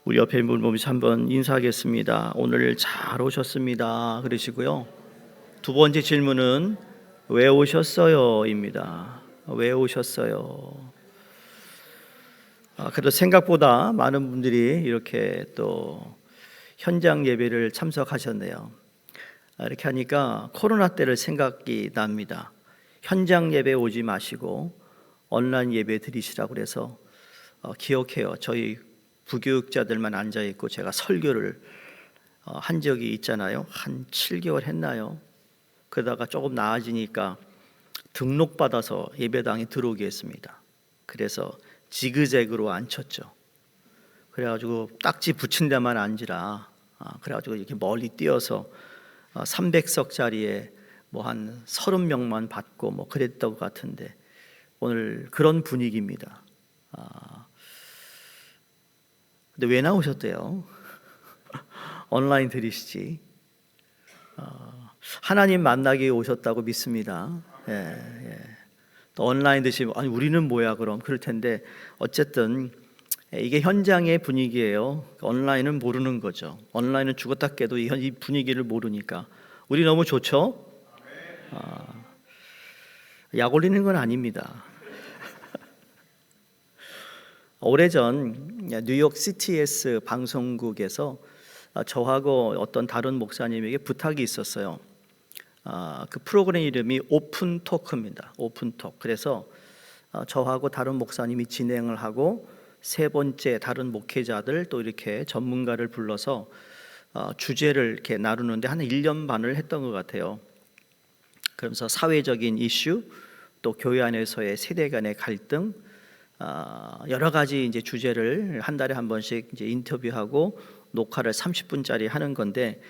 우리 옆에 있는 분 보면서 한번 인사하겠습니다. 오늘 잘 오셨습니다. 그러시고요. 두 번째 질문은 왜 오셨어요? 입니다. 왜 오셨어요? 그래도 생각보다 많은 분들이 이렇게 또 현장 예배를 참석하셨네요. 이렇게 하니까 코로나 때를 생각이 납니다. 현장 예배 오지 마시고 온라인 예배 드리시라고 그래서 기억해요. 저희 부교육자들만 앉아 있고 제가 설교를 한 적이 있잖아요. 한 7개월 했나요? 그러다가 조금 나아지니까 등록받아서 예배당에 들어오게 했습니다. 그래서 지그재그로 앉혔죠. 그래가지고 딱지 붙인 데만 앉으라. 그래가지고 이렇게 멀리 뛰어서 300석짜리에 뭐 한 30명만 받고 뭐 그랬던 것 같은데 오늘 그런 분위기입니다. 근데 왜 나오셨대요? 온라인 들으시지. 하나님 만나기 오셨다고 믿습니다. 예. 또 온라인 드시면 아니 우리는 뭐야 그럼 그럴 텐데 어쨌든 이게 현장의 분위기예요. 온라인은 모르는 거죠. 온라인은 죽었다 깨도 이 분위기를 모르니까 우리 너무 좋죠? 약 올리는 건 아닙니다. 오래전 뉴욕 CTS 방송국에서 저하고 어떤 다른 목사님에게 부탁이 있었어요. 그 프로그램 이름이 오픈 토크입니다. 오픈 토크. 그래서 저하고 다른 목사님이 진행을 하고 세 번째 다른 목회자들 또 이렇게 전문가를 불러서 주제를 이렇게 나누는데 한 1년 반을 했던 것 같아요. 그러면서 사회적인 이슈 또 교회 안에서의 세대 간의 갈등 여러 가지 이제 주제를 한 달에 한 번씩 이제 인터뷰하고 녹화를 30분짜리 하는 건데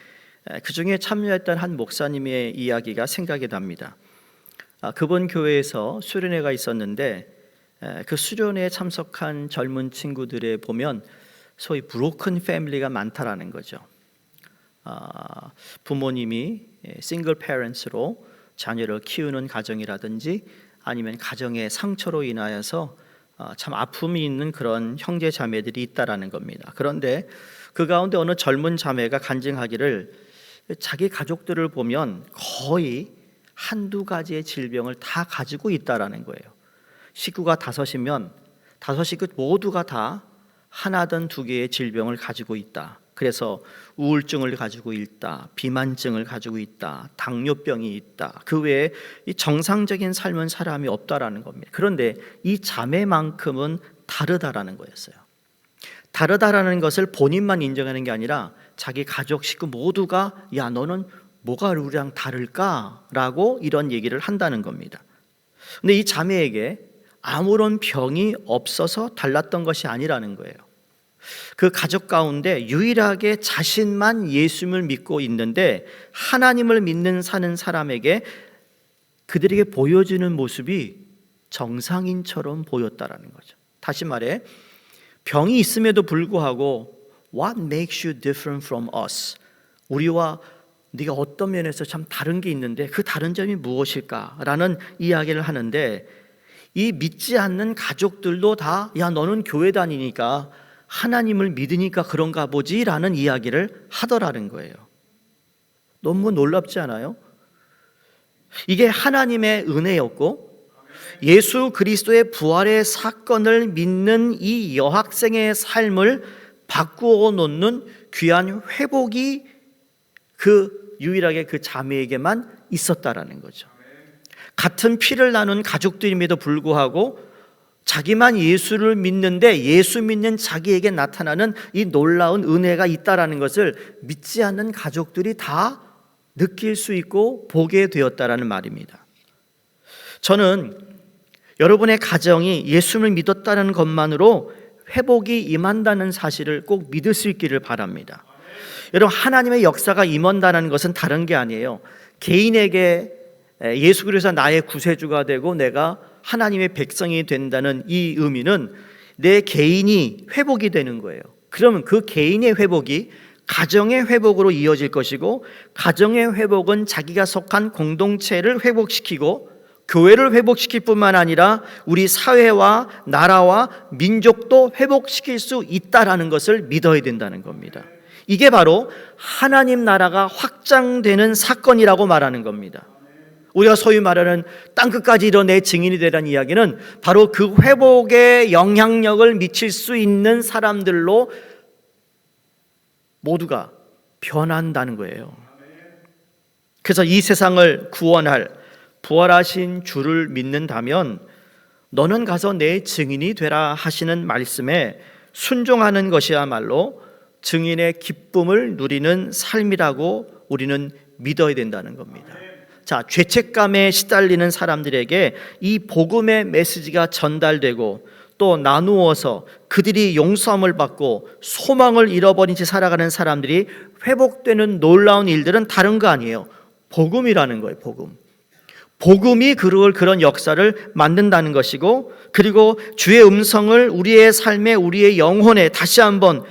그 중에 참여했던 한 목사님의 이야기가 생각이 납니다. 그분 교회에서 수련회가 있었는데 그 수련회에 참석한 젊은 친구들에 보면 소위 브로큰 패밀리가 많다라는 거죠. 부모님이 싱글 페런츠로 자녀를 키우는 가정이라든지 아니면 가정의 상처로 인하여서 참 아픔이 있는 그런 형제 자매들이 있다라는 겁니다. 그런데 그 가운데 어느 젊은 자매가 간증하기를 자기 가족들을 보면 거의 한두 가지의 질병을 다 가지고 있다라는 거예요. 식구가 5이면 5 식구 모두가 다 하나든 2개의 질병을 가지고 있다. 그래서 우울증을 가지고 있다, 비만증을 가지고 있다, 당뇨병이 있다. 그 외에 이 정상적인 삶은 사람이 없다라는 겁니다. 그런데 이 자매만큼은 다르다라는 거였어요. 다르다라는 것을 본인만 인정하는 게 아니라 자기 가족 식구 모두가 야 너는 뭐가 우리랑 다를까라고 이런 얘기를 한다는 겁니다. 근데 이 자매에게 아무런 병이 없어서 달랐던 것이 아니라는 거예요. 그 가족 가운데 유일하게 자신만 예수님을 믿고 있는데 하나님을 믿는 사는 사람에게 그들에게 보여지는 모습이 정상인처럼 보였다라는 거죠. 다시 말해 병이 있음에도 불구하고 What makes you different from us? 우리와 네가 어떤 면에서 참 다른 게 있는데 그 다른 점이 무엇일까라는 이야기를 하는데 이 믿지 않는 가족들도 다 야 너는 교회 다니니까 하나님을 믿으니까 그런가 보지라는 이야기를 하더라는 거예요. 너무 놀랍지 않아요? 이게 하나님의 은혜였고 예수 그리스도의 부활의 사건을 믿는 이 여학생의 삶을 바꾸어 놓는 귀한 회복이 유일하게 그 자매에게만 있었다라는 거죠. 같은 피를 나눈 가족들임에도 불구하고 자기만 예수를 믿는데 예수 믿는 자기에게 나타나는 이 놀라운 은혜가 있다라는 것을 믿지 않는 가족들이 다 느낄 수 있고 보게 되었다라는 말입니다. 저는 여러분의 가정이 예수를 믿었다는 것만으로 회복이 임한다는 사실을 꼭 믿을 수 있기를 바랍니다. 여러분 하나님의 역사가 임한다는 것은 다른 게 아니에요. 개인에게 예수 그리스도가 나의 구세주가 되고 내가 하나님의 백성이 된다는 이 의미는 내 개인이 회복이 되는 거예요. 그러면 그 개인의 회복이 가정의 회복으로 이어질 것이고 가정의 회복은 자기가 속한 공동체를 회복시키고 교회를 회복시킬 뿐만 아니라 우리 사회와 나라와 민족도 회복시킬 수 있다라는 것을 믿어야 된다는 겁니다. 이게 바로 하나님 나라가 확장되는 사건이라고 말하는 겁니다. 우리가 소위 말하는 땅끝까지 이뤄 내 증인이 되라는 이야기는 바로 그 회복에 영향력을 미칠 수 있는 사람들로 모두가 변한다는 거예요. 그래서 이 세상을 구원할 부활하신 주를 믿는다면 너는 가서 내 증인이 되라 하시는 말씀에 순종하는 것이야말로 증인의 기쁨을 누리는 삶이라고 우리는 믿어야 된다는 겁니다. 자, 죄책감에 시달리는 사람들에게 이 복음의 메시지가 전달되고 또 나누어서 그들이 용서함을 받고 소망을 잃어버린 채 살아가는 사람들이 회복되는 놀라운 일들은 다른 거 아니에요. 복음이라는 거예요. 복음이 그런 역사를 만든다는 것이고, 그리고 주의 음성을 우리의 삶에, 우리의 영혼에 다시 한번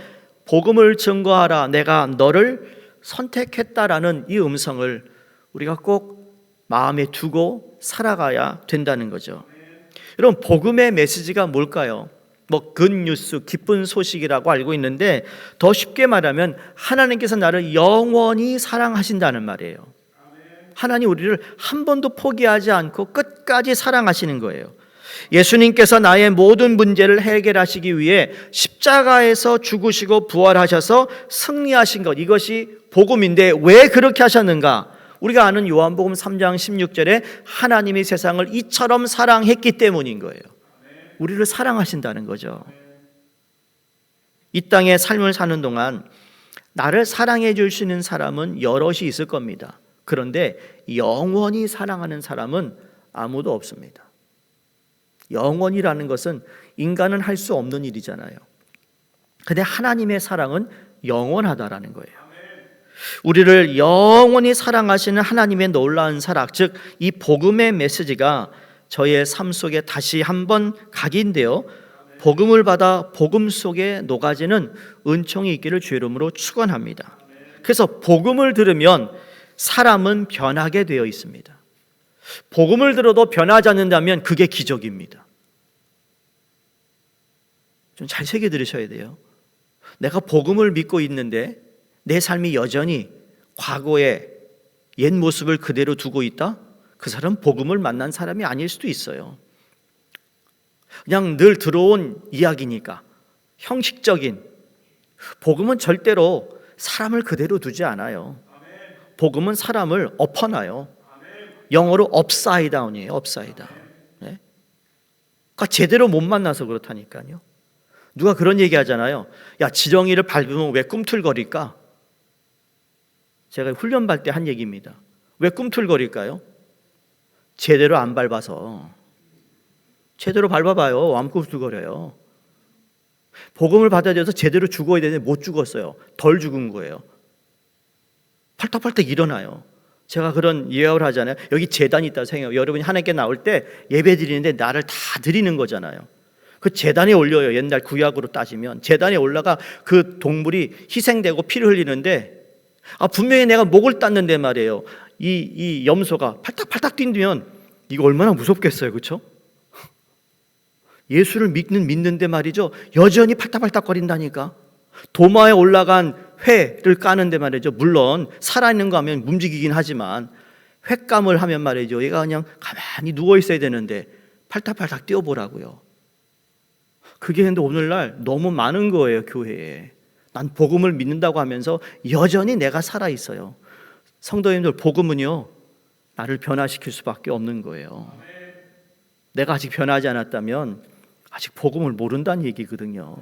복음을 증거하라, 내가 너를 선택했다라는 이 음성을 우리가 꼭 마음에 두고 살아가야 된다는 거죠. 여러분, 복음의 메시지가 뭘까요? 굿뉴스, 기쁜 소식이라고 알고 있는데, 더 쉽게 말하면 하나님께서 나를 영원히 사랑하신다는 말이에요. 하나님 우리를 한 번도 포기하지 않고 끝까지 사랑하시는 거예요. 예수님께서 나의 모든 문제를 해결하시기 위해 십자가에서 죽으시고 부활하셔서 승리하신 것, 이것이 복음인데 왜 그렇게 하셨는가? 우리가 아는 요한복음 3장 16절에 하나님이 세상을 이처럼 사랑했기 때문인 거예요. 우리를 사랑하신다는 거죠. 이 땅에 삶을 사는 동안 나를 사랑해 줄 수 있는 사람은 여럿이 있을 겁니다. 그런데 영원히 사랑하는 사람은 아무도 없습니다. 영원이라는 것은 인간은 할 수 없는 일이잖아요. 그런데 하나님의 사랑은 영원하다라는 거예요. 우리를 영원히 사랑하시는 하나님의 놀라운 사랑, 즉 이 복음의 메시지가 저의 삶 속에 다시 한번 각인되어 복음을 받아 복음 속에 녹아지는 은총이 있기를 주의 이름으로 축원합니다. 그래서 복음을 들으면 사람은 변하게 되어 있습니다. 복음을 들어도 변하지 않는다면 그게 기적입니다. 좀 잘 새겨 들으셔야 돼요. 내가 복음을 믿고 있는데 내 삶이 여전히 과거의 옛 모습을 그대로 두고 있다? 그 사람은 복음을 만난 사람이 아닐 수도 있어요. 그냥 늘 들어온 이야기니까, 형식적인. 복음은 절대로 사람을 그대로 두지 않아요. 복음은 사람을 엎어놔요. 영어로 업사이드 다운이에요. 업사이드 다운. 네? 그러니까 제대로 못 만나서 그렇다니까요. 누가 그런 얘기 하잖아요. 야, 지렁이를 밟으면 왜 꿈틀거릴까? 제가 훈련 받을 때 한 얘기입니다. 왜 꿈틀거릴까요? 제대로 안 밟아서. 제대로 밟아봐요. 안 꿈틀거려요. 복음을 받아들여서 제대로 죽어야 되는데 못 죽었어요. 덜 죽은 거예요. 팔딱팔딱 일어나요. 제가 그런 예언을 하잖아요. 여기 제단이 있다고 생각해요. 여러분이 하나님께 나올 때 예배 드리는데 나를 다 드리는 거잖아요. 그 제단에 올려요. 옛날 구약으로 따지면 제단에 올라가 그 동물이 희생되고 피를 흘리는데, 분명히 내가 목을 땄는데 말이에요. 이 염소가 팔딱팔딱 뛴다면 이거 얼마나 무섭겠어요, 그렇죠? 예수를 믿는데 말이죠. 여전히 팔딱팔딱 거린다니까. 도마에 올라간 회를 까는데 말이죠. 물론 살아있는 거 하면 움직이긴 하지만 횟감을 하면 말이죠. 얘가 그냥 가만히 누워 있어야 되는데 팔딱팔딱 뛰어보라고요. 그게 근데 오늘날 너무 많은 거예요, 교회에. 난 복음을 믿는다고 하면서 여전히 내가 살아있어요. 성도님들, 복음은요, 나를 변화시킬 수밖에 없는 거예요. 내가 아직 변하지 않았다면 아직 복음을 모른다는 얘기거든요.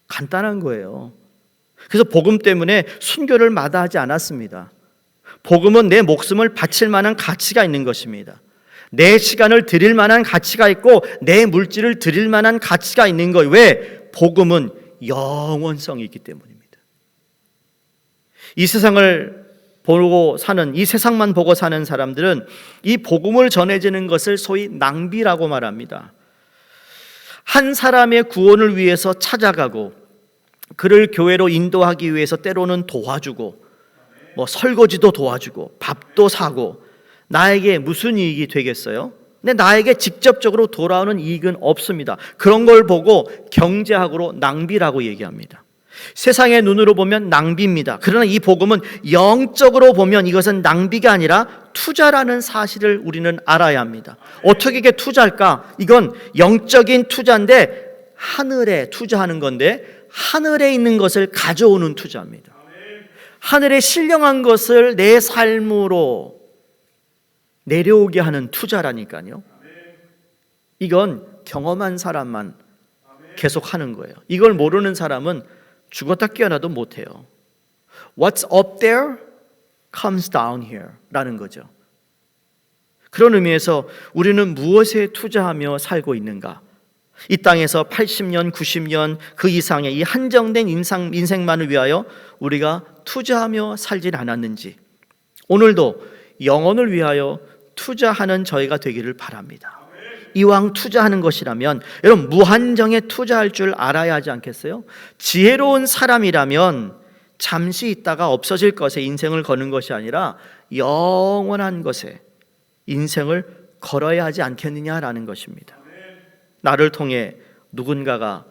간단한 거예요. 그래서 복음 때문에 순교를 마다하지 않았습니다. 복음은 내 목숨을 바칠 만한 가치가 있는 것입니다. 내 시간을 드릴 만한 가치가 있고 내 물질을 드릴 만한 가치가 있는 거예요. 왜? 복음은 영원성이 있기 때문입니다. 이 세상을 보고 사는, 이 세상만 보고 사는 사람들은 이 복음을 전해지는 것을 소위 낭비라고 말합니다. 한 사람의 구원을 위해서 찾아가고 그를 교회로 인도하기 위해서 때로는 도와주고 설거지도 도와주고 밥도 사고 나에게 무슨 이익이 되겠어요? 근데 나에게 직접적으로 돌아오는 이익은 없습니다. 그런 걸 보고 경제학으로 낭비라고 얘기합니다. 세상의 눈으로 보면 낭비입니다. 그러나 이 복음은 영적으로 보면 이것은 낭비가 아니라 투자라는 사실을 우리는 알아야 합니다. 어떻게 이게 투자할까? 이건 영적인 투자인데 하늘에 투자하는 건데 하늘에 있는 것을 가져오는 투자입니다. 하늘에 신령한 것을 내 삶으로 내려오게 하는 투자라니까요. 이건 경험한 사람만 계속 하는 거예요. 이걸 모르는 사람은 죽었다 깨어나도 못해요. What's up there comes down here 라는 거죠. 그런 의미에서 우리는 무엇에 투자하며 살고 있는가? 이 땅에서 80년, 90년 그 이상의 이 한정된 인생만을 위하여 우리가 투자하며 살진 않았는지 오늘도 영혼을 위하여 투자하는 저희가 되기를 바랍니다. 이왕 투자하는 것이라면 여러분 무한정에 투자할 줄 알아야 하지 않겠어요? 지혜로운 사람이라면 잠시 있다가 없어질 것에 인생을 거는 것이 아니라 영원한 것에 인생을 걸어야 하지 않겠느냐라는 것입니다. 나를 통해 누군가가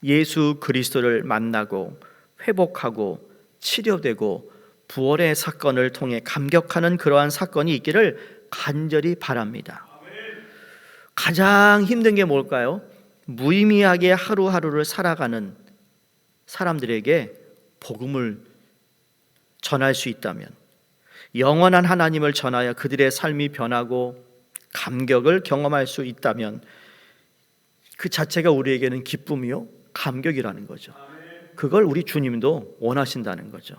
예수 그리스도를 만나고 회복하고 치료되고 부활의 사건을 통해 감격하는 그러한 사건이 있기를 간절히 바랍니다. 가장 힘든 게 뭘까요? 무의미하게 하루하루를 살아가는 사람들에게 복음을 전할 수 있다면, 영원한 하나님을 전하여 그들의 삶이 변하고 감격을 경험할 수 있다면 그 자체가 우리에게는 기쁨이요 감격이라는 거죠. 그걸 우리 주님도 원하신다는 거죠.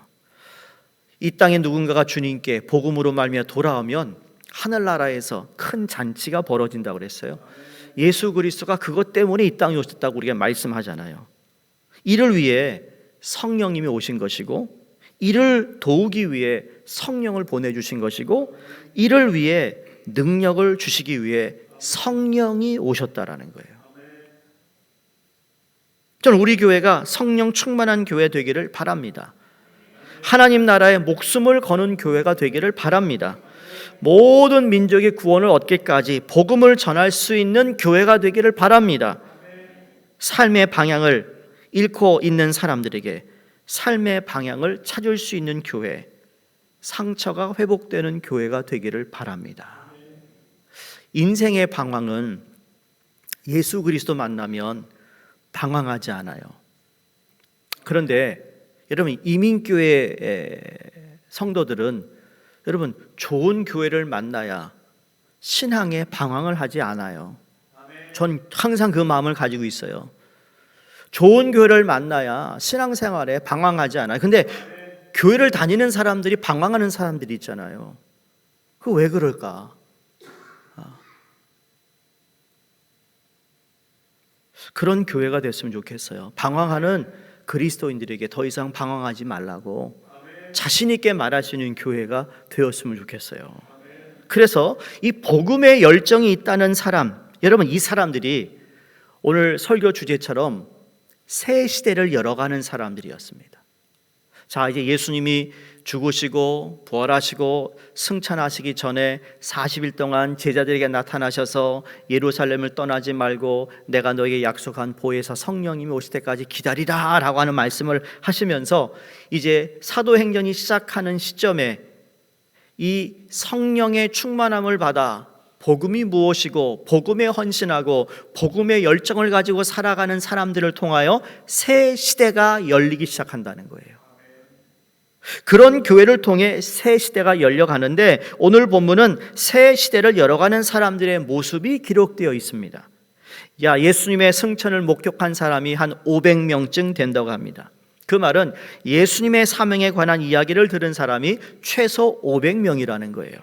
이 땅에 누군가가 주님께 복음으로 말미암아 돌아오면 하늘나라에서 큰 잔치가 벌어진다고 그랬어요. 예수 그리스도가 그것 때문에 이 땅에 오셨다고 우리가 말씀하잖아요. 이를 위해 성령님이 오신 것이고, 이를 도우기 위해 성령을 보내주신 것이고, 이를 위해 능력을 주시기 위해 성령이 오셨다라는 거예요. 저는 우리 교회가 성령 충만한 교회 되기를 바랍니다. 하나님 나라에 목숨을 거는 교회가 되기를 바랍니다. 모든 민족의 구원을 얻기까지 복음을 전할 수 있는 교회가 되기를 바랍니다. 삶의 방향을 잃고 있는 사람들에게 삶의 방향을 찾을 수 있는 교회, 상처가 회복되는 교회가 되기를 바랍니다. 인생의 방황은 예수 그리스도 만나면 방황하지 않아요. 그런데 여러분 이민교회 성도들은 여러분 좋은 교회를 만나야 신앙에 방황을 하지 않아요. 전 항상 그 마음을 가지고 있어요. 좋은 교회를 만나야 신앙생활에 방황하지 않아요. 근데 교회를 다니는 사람들이 방황하는 사람들이 있잖아요. 그 왜 그럴까? 그런 교회가 됐으면 좋겠어요. 방황하는 그리스도인들에게 더 이상 방황하지 말라고 자신 있게 말할 수 있는 교회가 되었으면 좋겠어요. 그래서 이 복음의 열정이 있다는 사람, 여러분 이 사람들이 오늘 설교 주제처럼 새 시대를 열어가는 사람들이었습니다. 자, 이제 예수님이 죽으시고 부활하시고 승천하시기 전에 40일 동안 제자들에게 나타나셔서 예루살렘을 떠나지 말고 내가 너에게 약속한 보혜사 성령님이 오실 때까지 기다리라 라고 하는 말씀을 하시면서 이제 사도행전이 시작하는 시점에 이 성령의 충만함을 받아 복음이 무엇이고 복음에 헌신하고 복음의 열정을 가지고 살아가는 사람들을 통하여 새 시대가 열리기 시작한다는 거예요. 그런 교회를 통해 새 시대가 열려가는데 오늘 본문은 새 시대를 열어가는 사람들의 모습이 기록되어 있습니다. 예수님의 승천을 목격한 사람이 한 500명쯤 된다고 합니다. 그 말은 예수님의 사명에 관한 이야기를 들은 사람이 최소 500명이라는 거예요.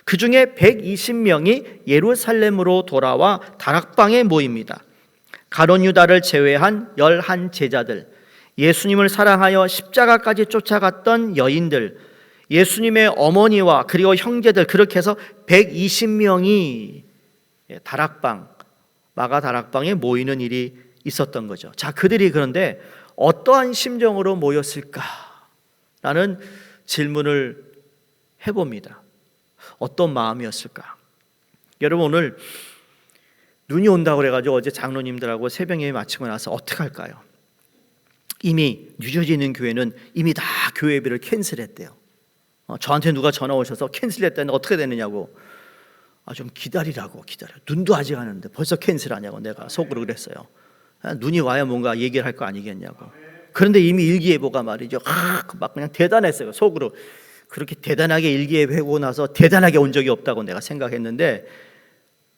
그 중에 120명이 예루살렘으로 돌아와 다락방에 모입니다. 가룟 유다를 제외한 11 제자들, 예수님을 사랑하여 십자가까지 쫓아갔던 여인들, 예수님의 어머니와 그리고 형제들, 그렇게 해서 120명이 다락방, 마가 다락방에 모이는 일이 있었던 거죠. 자, 그들이 그런데 어떠한 심정으로 모였을까라는 질문을 해봅니다. 어떤 마음이었을까? 여러분, 오늘 눈이 온다고 그래가지고 어제 장로님들하고 새벽 예배 마치고 나서 어떻게 할까요? 이미 뉴저지에 있는 교회는 이미 다 교회 예배를 캔슬했대요. 저한테 누가 전화 오셔서 캔슬했다는데 어떻게 되느냐고. 좀 기다리라고. 눈도 아직 안 왔는데 벌써 캔슬하냐고 내가 속으로 그랬어요. 눈이 와야 뭔가 얘기를 할 거 아니겠냐고. 그런데 이미 일기예보가 말이죠, 막 그냥 대단했어요. 속으로. 그렇게 대단하게 일기예보하고 나서 대단하게 온 적이 없다고 내가 생각했는데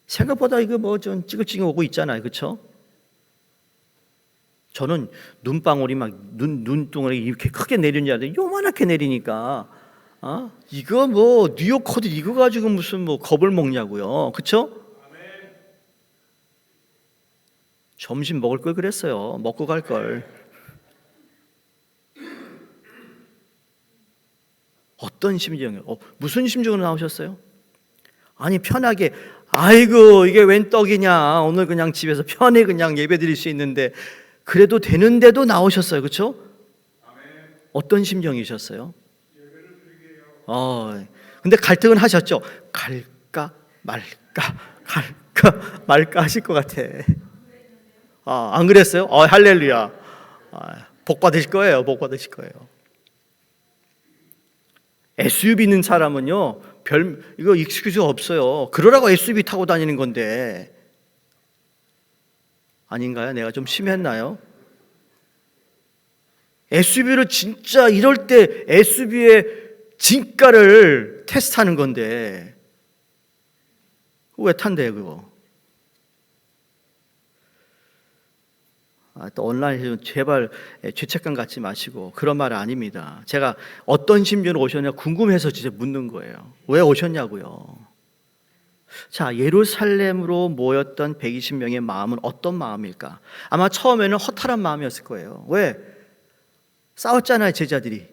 생각보다 이거 뭐 좀 찌글찌글 오고 있잖아요, 그렇죠? 저는 눈방울이 막 눈동이 이렇게 크게 내리는 줄 알았는데 요만하게 내리니까 이거 뭐 뉴욕 코드 이거 가지고 무슨 뭐 겁을 먹냐고요, 그렇죠? 점심 먹을 걸 그랬어요. 먹고 갈 걸. 어떤 심정이요? 무슨 심정으로 나오셨어요? 아니 편하게 아이고 이게 웬 떡이냐, 오늘 그냥 집에서 편히 그냥 예배드릴 수 있는데 그래도 되는데도 나오셨어요, 그렇죠? 어떤 심정이셨어요? 근데 갈등은 하셨죠? 갈까 말까 하실 것 같아. 안 그랬어요? 할렐루야. 복 받으실 거예요. SUV 있는 사람은요, 이거 익스큐즈 없어요. 그러라고 SUV 타고 다니는 건데. 아닌가요? 내가 좀 심했나요? SUV를 진짜 이럴 때 SUV의 진가를 테스트하는 건데 왜 탄대요 그거? 또 온라인에서 제발 죄책감 갖지 마시고 그런 말 아닙니다. 제가 어떤 심정으로 오셨냐 궁금해서 진짜 묻는 거예요. 왜 오셨냐고요. 자, 예루살렘으로 모였던 120명의 마음은 어떤 마음일까? 아마 처음에는 허탈한 마음이었을 거예요. 왜? 싸웠잖아요, 제자들이.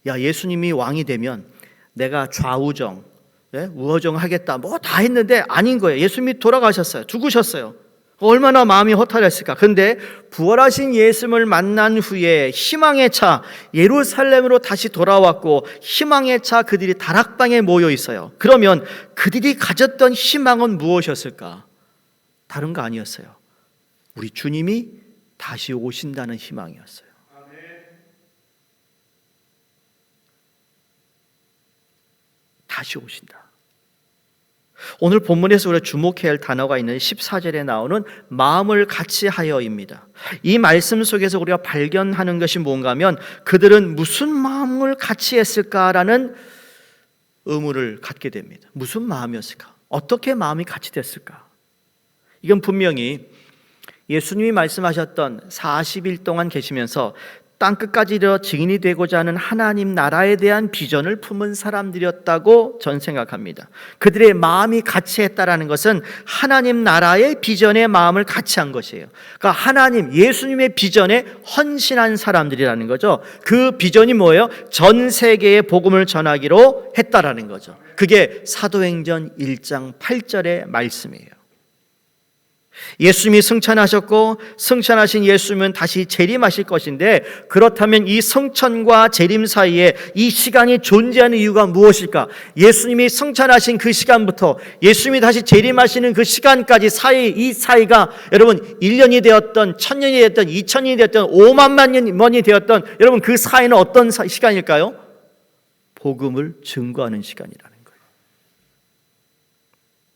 야, 예수님이 왕이 되면 내가 좌우정, 우호정 하겠다. 뭐 다 했는데 아닌 거예요. 예수님이 돌아가셨어요. 죽으셨어요. 얼마나 마음이 허탈했을까. 그런데 부활하신 예수님을 만난 후에 희망의 차 예루살렘으로 다시 돌아왔고 희망의 차 그들이 다락방에 모여 있어요. 그러면 그들이 가졌던 희망은 무엇이었을까? 다른 거 아니었어요. 우리 주님이 다시 오신다는 희망이었어요. 다시 오신다. 오늘 본문에서 우리가 주목해야 할 단어가 있는 14절에 나오는 마음을 같이 하여입니다. 이 말씀 속에서 우리가 발견하는 것이 뭔가 하면 그들은 무슨 마음을 같이 했을까라는 의문을 갖게 됩니다. 무슨 마음이었을까? 어떻게 마음이 같이 됐을까? 이건 분명히 예수님이 말씀하셨던 40일 동안 계시면서 땅끝까지 이르러 증인이 되고자 하는 하나님 나라에 대한 비전을 품은 사람들이었다고 전 생각합니다. 그들의 마음이 같이 했다라는 것은 하나님 나라의 비전의 마음을 같이 한 것이에요. 그러니까 하나님, 예수님의 비전에 헌신한 사람들이라는 거죠. 그 비전이 뭐예요? 전 세계에 복음을 전하기로 했다라는 거죠. 그게 사도행전 1장 8절의 말씀이에요. 예수님이 승천하셨고 승천하신 예수님은 다시 재림하실 것인데 그렇다면 이 승천과 재림 사이에 이 시간이 존재하는 이유가 무엇일까? 예수님이 승천하신 그 시간부터 예수님이 다시 재림하시는 그 시간까지 이 사이가 여러분 1년이 되었던 1000년이 되었던 2000년이 되었던 5만 년이 되었던 여러분 그 사이는 어떤 시간일까요? 복음을 증거하는 시간이라는 거예요.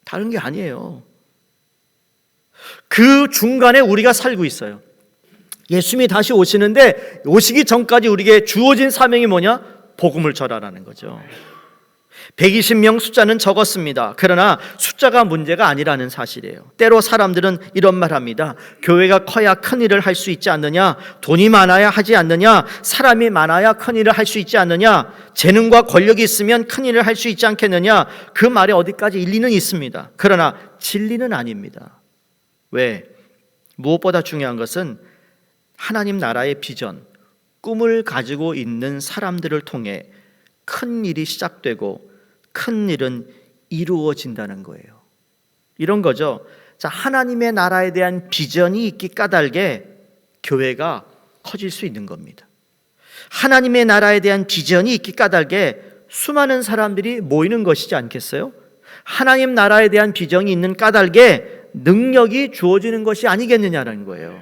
다른 게 아니에요. 그 중간에 우리가 살고 있어요. 예수님이 다시 오시는데 오시기 전까지 우리에게 주어진 사명이 뭐냐? 복음을 전하라는 거죠. 120명 숫자는 적었습니다. 그러나 숫자가 문제가 아니라는 사실이에요. 때로 사람들은 이런 말 합니다. 교회가 커야 큰 일을 할 수 있지 않느냐? 돈이 많아야 하지 않느냐? 사람이 많아야 큰 일을 할 수 있지 않느냐? 재능과 권력이 있으면 큰 일을 할 수 있지 않겠느냐? 그 말에 어디까지 일리는 있습니다. 그러나 진리는 아닙니다. 왜? 무엇보다 중요한 것은 하나님 나라의 비전, 꿈을 가지고 있는 사람들을 통해 큰 일이 시작되고 큰 일은 이루어진다는 거예요. 이런 거죠. 자, 하나님의 나라에 대한 비전이 있기 까닭에 교회가 커질 수 있는 겁니다. 하나님의 나라에 대한 비전이 있기 까닭에 수많은 사람들이 모이는 것이지 않겠어요? 하나님 나라에 대한 비전이 있는 까닭에 능력이 주어지는 것이 아니겠느냐는 거예요.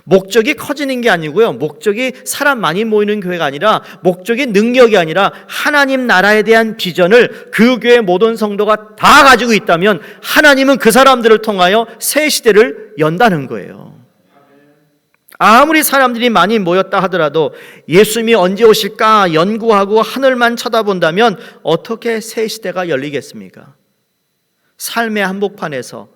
목적이 커지는 게 아니고요. 목적이 사람 많이 모이는 교회가 아니라, 목적이 능력이 아니라 하나님 나라에 대한 비전을 그 교회 모든 성도가 다 가지고 있다면 하나님은 그 사람들을 통하여 새 시대를 연다는 거예요. 아무리 사람들이 많이 모였다 하더라도 예수님이 언제 오실까 연구하고 하늘만 쳐다본다면 어떻게 새 시대가 열리겠습니까? 삶의 한복판에서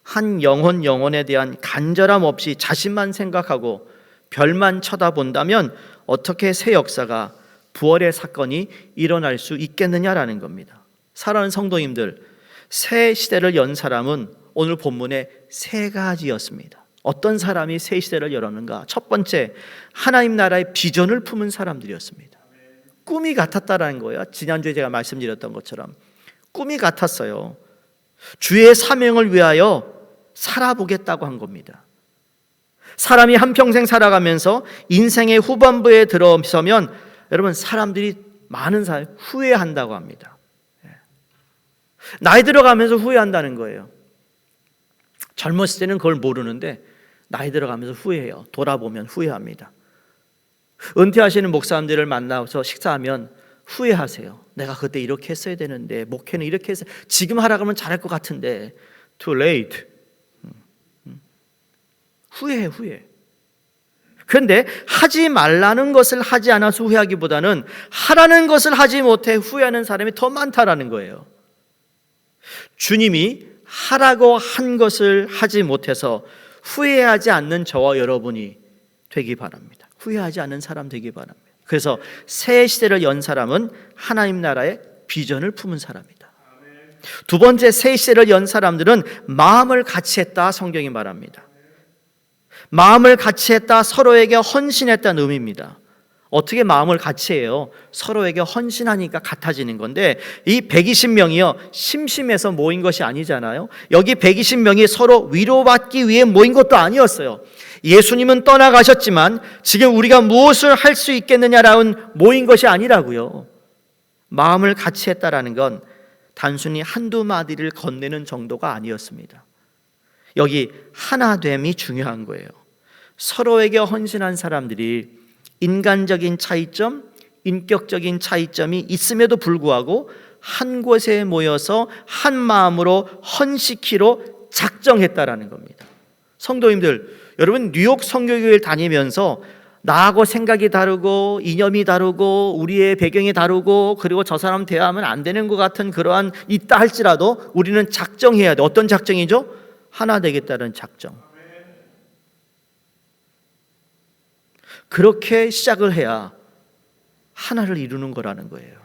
한 영혼에 대한 간절함 없이 자신만 생각하고 별만 쳐다본다면 어떻게 새 역사가, 부활의 사건이 일어날 수 있겠느냐라는 겁니다. 사랑하는 성도님들, 새 시대를 연 사람은 오늘 본문에 세 가지였습니다. 어떤 사람이 새 시대를 열었는가? 첫 번째, 하나님 나라의 비전을 품은 사람들이었습니다. 꿈이 같았다라는 거예요. 지난주에 제가 말씀드렸던 것처럼 꿈이 같았어요. 주의 사명을 위하여 살아보겠다고 한 겁니다. 사람이 한평생 살아가면서 인생의 후반부에 들어서면 여러분, 사람들이 많은 사람이 후회한다고 합니다. 나이 들어가면서 후회한다는 거예요. 젊었을 때는 그걸 모르는데 나이 들어가면서 후회해요. 돌아보면 후회합니다. 은퇴하시는 목사님들을 만나서 식사하면 후회하세요. 내가 그때 이렇게 했어야 되는데, 목회는 이렇게 했어야, 지금 하라 그러면 잘할 것 같은데 too late. 후회. 그런데 하지 말라는 것을 하지 않아서 후회하기보다는 하라는 것을 하지 못해 후회하는 사람이 더 많다라는 거예요. 주님이 하라고 한 것을 하지 못해서 후회하지 않는 저와 여러분이 되기 바랍니다. 후회하지 않는 사람 되기 바랍니다. 그래서 새 시대를 연 사람은 하나님 나라의 비전을 품은 사람이다. 두 번째, 새 시대를 연 사람들은 마음을 같이 했다, 성경이 말합니다. 마음을 같이 했다, 서로에게 헌신했다는 의미입니다. 어떻게 마음을 같이 해요? 서로에게 헌신하니까 같아지는 건데, 이 120명이요 심심해서 모인 것이 아니잖아요. 여기 120명이 서로 위로받기 위해 모인 것도 아니었어요. 예수님은 떠나가셨지만 지금 우리가 무엇을 할 수 있겠느냐라는 모인 것이 아니라고요. 마음을 같이 했다라는 건 단순히 한두 마디를 건네는 정도가 아니었습니다. 여기 하나됨이 중요한 거예요. 서로에게 헌신한 사람들이 인간적인 차이점, 인격적인 차이점이 있음에도 불구하고 한 곳에 모여서 한 마음으로 헌시키로 작정했다라는 겁니다. 성도님들, 여러분 뉴욕 선교교회를 다니면서 나하고 생각이 다르고 이념이 다르고 우리의 배경이 다르고 그리고 저 사람 대화하면 안 되는 것 같은 그러한 있다 할지라도 우리는 작정해야 돼. 어떤 작정이죠? 하나 되겠다는 작정. 그렇게 시작을 해야 하나를 이루는 거라는 거예요.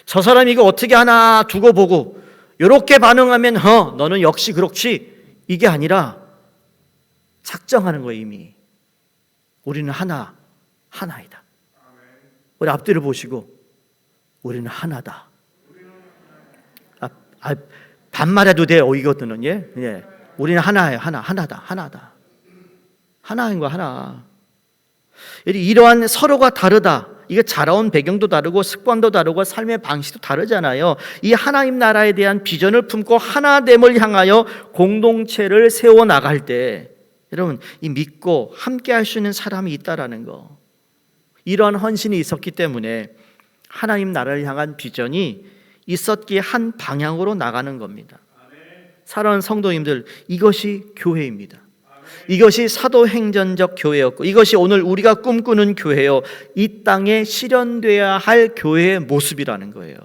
저 사람이 이거 어떻게 하나 두고 보고 이렇게 반응하면 너는 역시 그렇지, 이게 아니라 작정하는 거예요. 이미 우리는 하나이다. 우리 앞뒤를 보시고 우리는 하나다. 반말해도 돼요. 이것들은 예. 우리는 하나예요. 하나다. 하나인 거야, 하나. 이러한 서로가 다르다. 이게 자라온 배경도 다르고 습관도 다르고 삶의 방식도 다르잖아요. 이 하나님 나라에 대한 비전을 품고 하나됨을 향하여 공동체를 세워 나갈 때 여러분, 이 믿고 함께 할 수 있는 사람이 있다라는 거, 이러한 헌신이 있었기 때문에 하나님 나라를 향한 비전이 있었기에 한 방향으로 나가는 겁니다. 사랑하는 성도님들, 이것이 교회입니다. 이것이 사도행전적 교회였고 이것이 오늘 우리가 꿈꾸는 교회요, 이 땅에 실현돼야 할 교회의 모습이라는 거예요.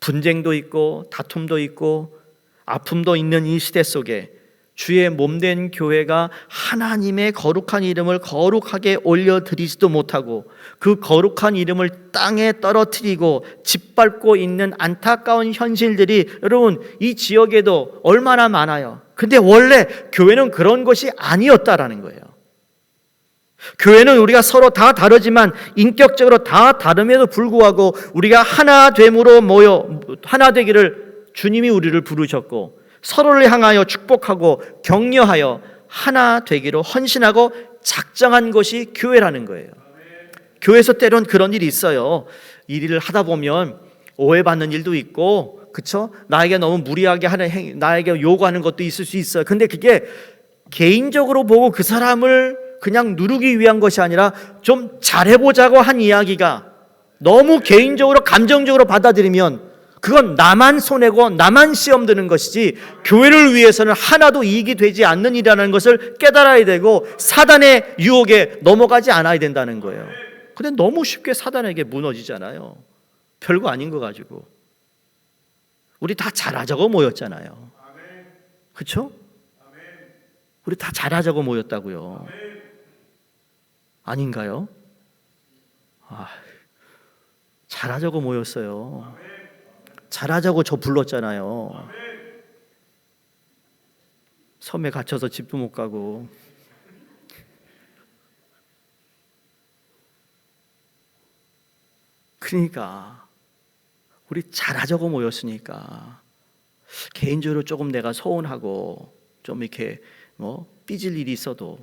분쟁도 있고 다툼도 있고 아픔도 있는 이 시대 속에 주의 몸된 교회가 하나님의 거룩한 이름을 거룩하게 올려드리지도 못하고 그 거룩한 이름을 땅에 떨어뜨리고 짓밟고 있는 안타까운 현실들이 여러분 이 지역에도 얼마나 많아요. 근데 원래 교회는 그런 것이 아니었다라는 거예요. 교회는 우리가 서로 다 다르지만 인격적으로 다 다름에도 불구하고 우리가 하나됨으로 모여 하나 되기를 주님이 우리를 부르셨고 서로를 향하여 축복하고 격려하여 하나 되기로 헌신하고 작정한 것이 교회라는 거예요. 교회에서 때론 그런 일이 있어요. 일을 하다 보면 오해받는 일도 있고, 그쵸? 나에게 너무 무리하게 하는 나에게 요구하는 것도 있을 수 있어요. 근데 그게 개인적으로 보고 그 사람을 그냥 누르기 위한 것이 아니라 좀 잘해보자고 한 이야기가 너무 개인적으로 감정적으로 받아들이면 그건 나만 손해고 나만 시험 드는 것이지 교회를 위해서는 하나도 이익이 되지 않는 일이라는 것을 깨달아야 되고 사단의 유혹에 넘어가지 않아야 된다는 거예요. 근데 너무 쉽게 사단에게 무너지잖아요. 별거 아닌 거 가지고. 우리 다 잘하자고 모였잖아요. 그렇죠? 우리 다 잘하자고 모였다고요. 아닌가요? 잘하자고 모였어요. 잘하자고 저 불렀잖아요. 섬에 갇혀서 집도 못 가고. 그러니까 우리 잘하자고 모였으니까 개인적으로 조금 내가 서운하고 좀 이렇게 삐질 일이 있어도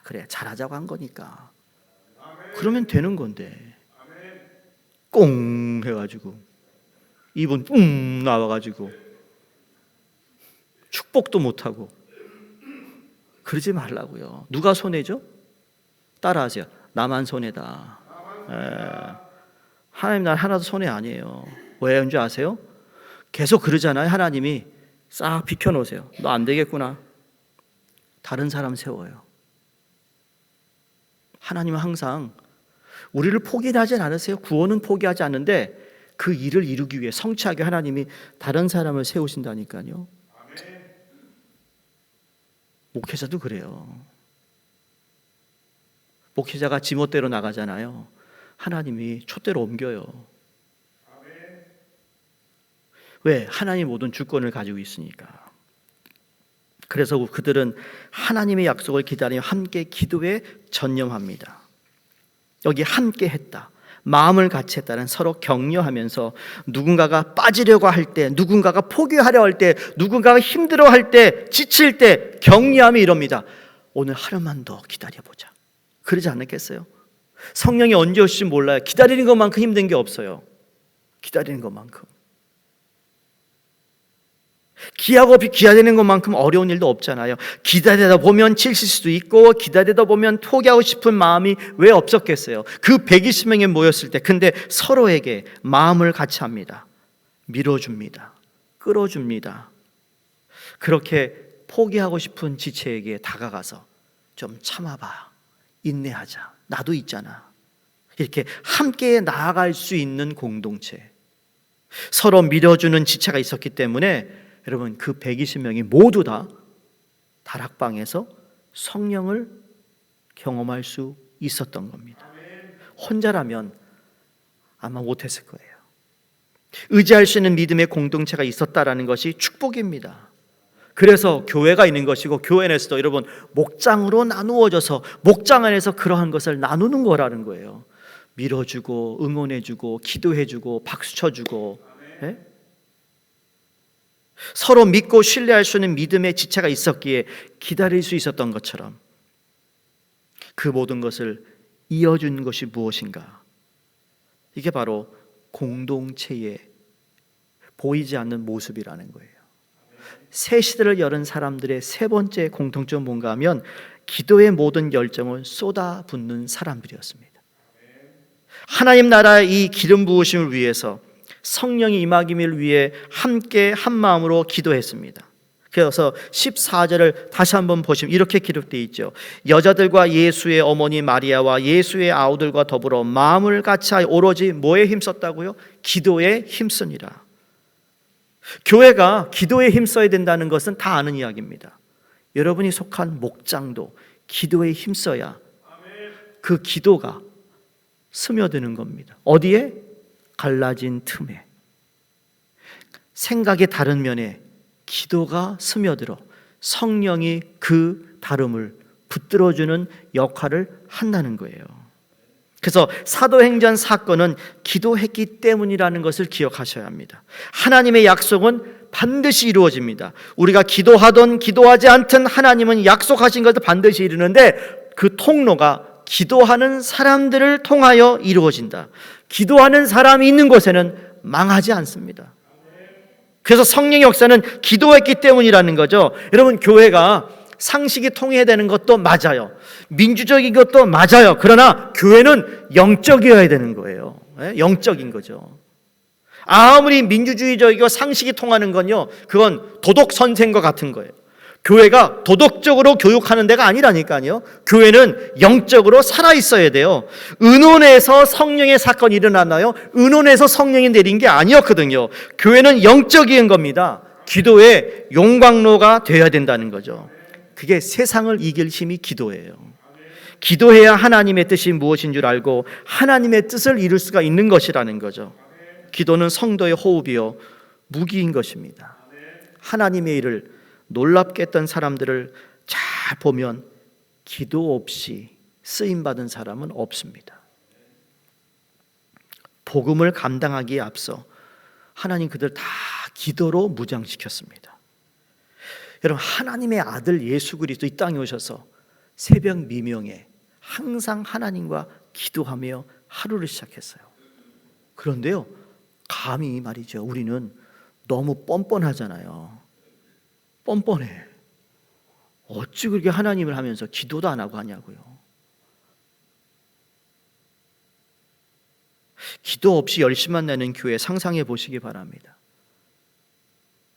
그래 잘하자고 한 거니까 그러면 되는 건데 꽁 해가지고 입은 뿡 나와가지고 축복도 못하고 그러지 말라고요. 누가 손해죠? 따라하세요. 나만 손해다. 하나님 날 하나도 손해 아니에요. 왜인 줄 아세요? 계속 그러잖아요. 하나님이 싹 비켜놓으세요. 너 안 되겠구나. 다른 사람 세워요. 하나님은 항상 우리를 포기하지 않으세요. 구원은 포기하지 않는데 그 일을 이루기 위해 성취하게 하나님이 다른 사람을 세우신다니까요. 목회자도 그래요. 목회자가 지멋대로 나가잖아요. 하나님이 촛대로 옮겨요. 왜? 하나님 모든 주권을 가지고 있으니까. 그래서 그들은 하나님의 약속을 기다리며 함께 기도에 전념합니다. 여기 함께 했다. 마음을 같이 했다는 서로 격려하면서 누군가가 빠지려고 할 때, 누군가가 포기하려 할 때, 누군가가 힘들어할 때, 지칠 때 격려하며 이럽니다. 오늘 하루만 더 기다려보자. 그러지 않겠어요? 성령이 언제 오실지 몰라요. 기다리는 것만큼 힘든 게 없어요. 기다리는 것만큼. 기다리는 것만큼 어려운 일도 없잖아요. 기다리다 보면 지칠 수도 있고 기다리다 보면 포기하고 싶은 마음이 왜 없었겠어요? 그 120명이 모였을 때 근데 서로에게 마음을 같이 합니다. 밀어줍니다. 끌어줍니다. 그렇게 포기하고 싶은 지체에게 다가가서 좀 참아봐. 인내하자. 나도 있잖아. 이렇게 함께 나아갈 수 있는 공동체. 서로 밀어주는 지체가 있었기 때문에 여러분 그 120명이 모두 다 다락방에서 성령을 경험할 수 있었던 겁니다. 혼자라면 아마 못했을 거예요. 의지할 수 있는 믿음의 공동체가 있었다라는 것이 축복입니다. 그래서 교회가 있는 것이고 교회 내에서도 여러분 목장으로 나누어져서 목장 안에서 그러한 것을 나누는 거라는 거예요. 밀어주고 응원해주고 기도해주고 박수 쳐주고 네? 서로 믿고 신뢰할 수 있는 믿음의 지체가 있었기에 기다릴 수 있었던 것처럼 그 모든 것을 이어준 것이 무엇인가? 이게 바로 공동체의 보이지 않는 모습이라는 거예요. 새 시대를 여는 사람들의 세 번째 공통점은 뭔가 하면 기도의 모든 열정을 쏟아붓는 사람들이었습니다. 하나님 나라의 이 기름 부으심을 위해서 성령이 임하기를 위해 함께 한 마음으로 기도했습니다. 그래서 14절을 다시 한번 보시면 이렇게 기록되어 있죠. 여자들과 예수의 어머니 마리아와 예수의 아우들과 더불어 마음을 같이하여 오로지 뭐에 힘썼다고요? 기도에 힘쓰니라. 교회가 기도에 힘써야 된다는 것은 다 아는 이야기입니다. 여러분이 속한 목장도 기도에 힘써야 그 기도가 스며드는 겁니다. 어디에? 갈라진 틈에. 생각의 다른 면에 기도가 스며들어 성령이 그 다름을 붙들어주는 역할을 한다는 거예요. 그래서 사도행전 사건은 기도했기 때문이라는 것을 기억하셔야 합니다. 하나님의 약속은 반드시 이루어집니다. 우리가 기도하든 기도하지 않든 하나님은 약속하신 것을 반드시 이루는데 그 통로가 기도하는 사람들을 통하여 이루어진다. 기도하는 사람이 있는 곳에는 망하지 않습니다. 그래서 성령의 역사는 기도했기 때문이라는 거죠. 여러분, 교회가 상식이 통해야 되는 것도 맞아요. 민주적인 것도 맞아요. 그러나 교회는 영적이어야 되는 거예요. 영적인 거죠. 아무리 민주주의적이고 상식이 통하는 건요, 그건 도덕 선생과 같은 거예요. 교회가 도덕적으로 교육하는 데가 아니라니까요. 교회는 영적으로 살아 있어야 돼요. 의논에서 성령의 사건이 일어났나요? 의논에서 성령이 내린 게 아니었거든요. 교회는 영적인 겁니다. 기도의 용광로가 되어야 된다는 거죠. 그게 세상을 이길 힘이 기도예요. 기도해야 하나님의 뜻이 무엇인 줄 알고 하나님의 뜻을 이룰 수가 있는 것이라는 거죠. 기도는 성도의 호흡이요 무기인 것입니다. 하나님의 일을 놀랍게 했던 사람들을 잘 보면 기도 없이 쓰임받은 사람은 없습니다. 복음을 감당하기에 앞서 하나님 그들 다 기도로 무장시켰습니다. 여러분, 하나님의 아들 예수 그리스도 이 땅에 오셔서 새벽 미명에 항상 하나님과 기도하며 하루를 시작했어요. 그런데요, 감히 말이죠, 우리는 너무 뻔뻔하잖아요. 뻔뻔해. 어찌 그렇게 하나님을 하면서 기도도 안 하고 하냐고요. 기도 없이 열심만 내는 교회 상상해 보시기 바랍니다.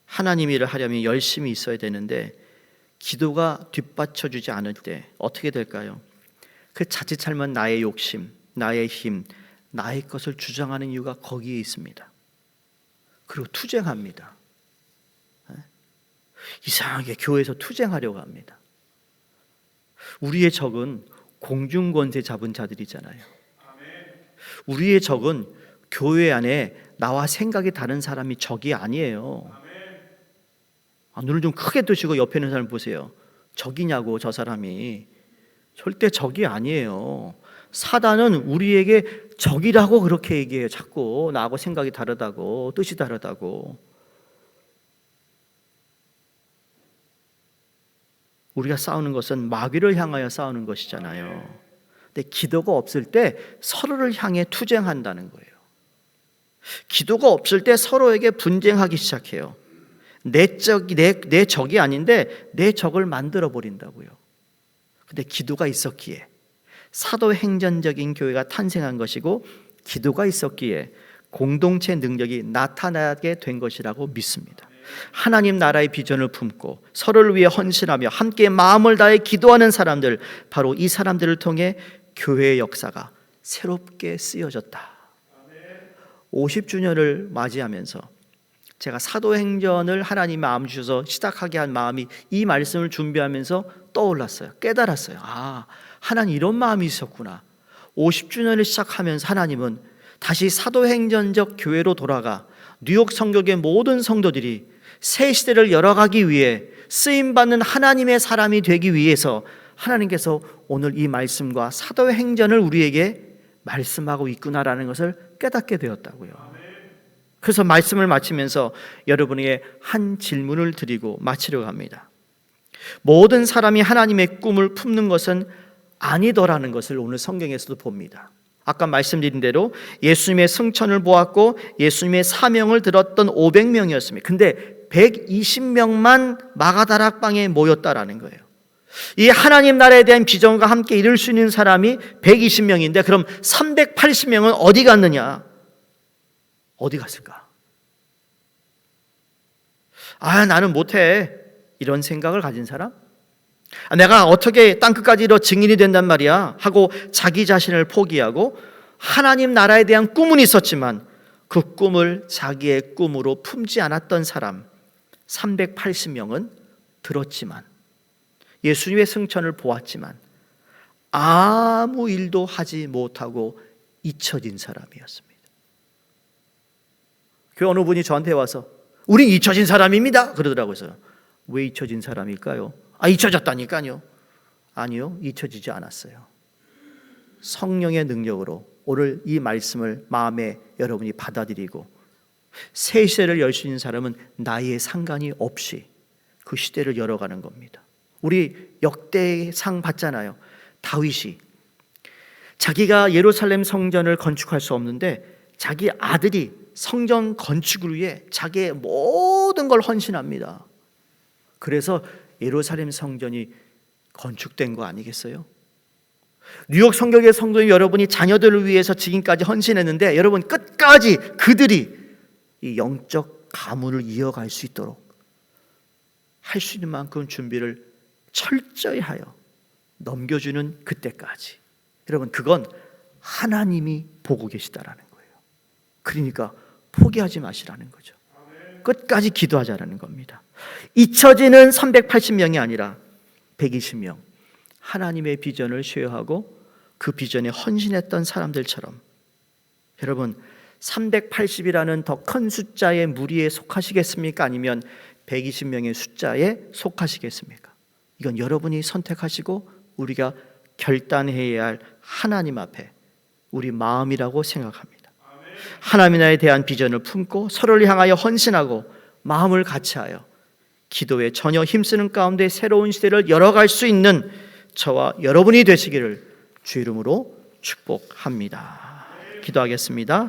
하나님 일을 하려면 열심히 있어야 되는데 기도가 뒷받쳐주지 않을 때 어떻게 될까요? 그 자칫 잘못 나의 욕심, 나의 힘, 나의 것을 주장하는 이유가 거기에 있습니다. 그리고 투쟁합니다. 이상하게 교회에서 투쟁하려고 합니다. 우리의 적은 공중권세 잡은 자들이잖아요. 우리의 적은 교회 안에 나와 생각이 다른 사람이 적이 아니에요. 눈을 좀 크게 뜨시고 옆에 있는 사람 보세요. 적이냐고, 저 사람이. 절대 적이 아니에요. 사단은 우리에게 적이라고 그렇게 얘기해요. 자꾸 나하고 생각이 다르다고, 뜻이 다르다고. 우리가 싸우는 것은 마귀를 향하여 싸우는 것이잖아요. 근데 기도가 없을 때 서로를 향해 투쟁한다는 거예요. 기도가 없을 때 서로에게 분쟁하기 시작해요. 내 적이 아닌데 내 적을 만들어 버린다고요. 근데 기도가 있었기에 사도행전적인 교회가 탄생한 것이고, 기도가 있었기에 공동체 능력이 나타나게 된 것이라고 믿습니다. 하나님 나라의 비전을 품고 서로를 위해 헌신하며 함께 마음을 다해 기도하는 사람들, 바로 이 사람들을 통해 교회의 역사가 새롭게 쓰여졌다. 50주년을 맞이하면서 제가 사도행전을 하나님 마음 주셔서 시작하게 한 마음이 이 말씀을 준비하면서 떠올랐어요. 깨달았어요. 아, 하나님 이런 마음이 있었구나. 50주년을 시작하면서 하나님은 다시 사도행전적 교회로 돌아가 뉴욕 성교계 모든 성도들이 새 시대를 열어가기 위해 쓰임받는 하나님의 사람이 되기 위해서 하나님께서 오늘 이 말씀과 사도행전을 우리에게 말씀하고 있구나라는 것을 깨닫게 되었다고요. 그래서 말씀을 마치면서 여러분에게 한 질문을 드리고 마치려고 합니다. 모든 사람이 하나님의 꿈을 품는 것은 아니더라는 것을 오늘 성경에서도 봅니다. 아까 말씀드린 대로 예수님의 승천을 보았고 예수님의 사명을 들었던 500명이었습니다. 근데 120명만 마가다락방에 모였다라는 거예요. 이 하나님 나라에 대한 비전과 함께 이룰 수 있는 사람이 120명인데 그럼 380명은 어디 갔느냐? 어디 갔을까? 아, 나는 못해. 이런 생각을 가진 사람? 내가 어떻게 땅끝까지 이뤄 증인이 된단 말이야 하고 자기 자신을 포기하고 하나님 나라에 대한 꿈은 있었지만 그 꿈을 자기의 꿈으로 품지 않았던 사람 380명은 들었지만 예수님의 승천을 보았지만 아무 일도 하지 못하고 잊혀진 사람이었습니다. 그 어느 분이 저한테 와서 우린 잊혀진 사람입니다 그러더라고요. 왜 잊혀진 사람일까요? 잊혀졌다니까요. 아니요, 잊혀지지 않았어요. 성령의 능력으로 오늘 이 말씀을 마음에 여러분이 받아들이고 새 시대를 열 수 있는 사람은 나이에 상관이 없이 그 시대를 열어가는 겁니다. 우리 역대상 봤잖아요. 다윗이 자기가 예루살렘 성전을 건축할 수 없는데 자기 아들이 성전 건축을 위해 자기의 모든 걸 헌신합니다. 그래서 예루살렘 성전이 건축된 거 아니겠어요? 뉴욕 성경의 성도인 여러분이 자녀들을 위해서 지금까지 헌신했는데 여러분 끝까지 그들이 이 영적 가문을 이어갈 수 있도록 할 수 있는 만큼 준비를 철저히 하여 넘겨주는 그때까지, 여러분 그건 하나님이 보고 계시다라는 거예요. 그러니까 포기하지 마시라는 거죠. 끝까지 기도하자라는 겁니다. 잊혀지는 380명이 아니라 120명, 하나님의 비전을 쉐어하고 그 비전에 헌신했던 사람들처럼, 여러분 380이라는 더 큰 숫자의 무리에 속하시겠습니까? 아니면 120명의 숫자에 속하시겠습니까? 이건 여러분이 선택하시고 우리가 결단해야 할 하나님 앞에 우리 마음이라고 생각합니다. 하나님에 대한 비전을 품고 서로를 향하여 헌신하고 마음을 같이하여 기도에 전혀 힘쓰는 가운데 새로운 시대를 열어갈 수 있는 저와 여러분이 되시기를 주 이름으로 축복합니다. 기도하겠습니다.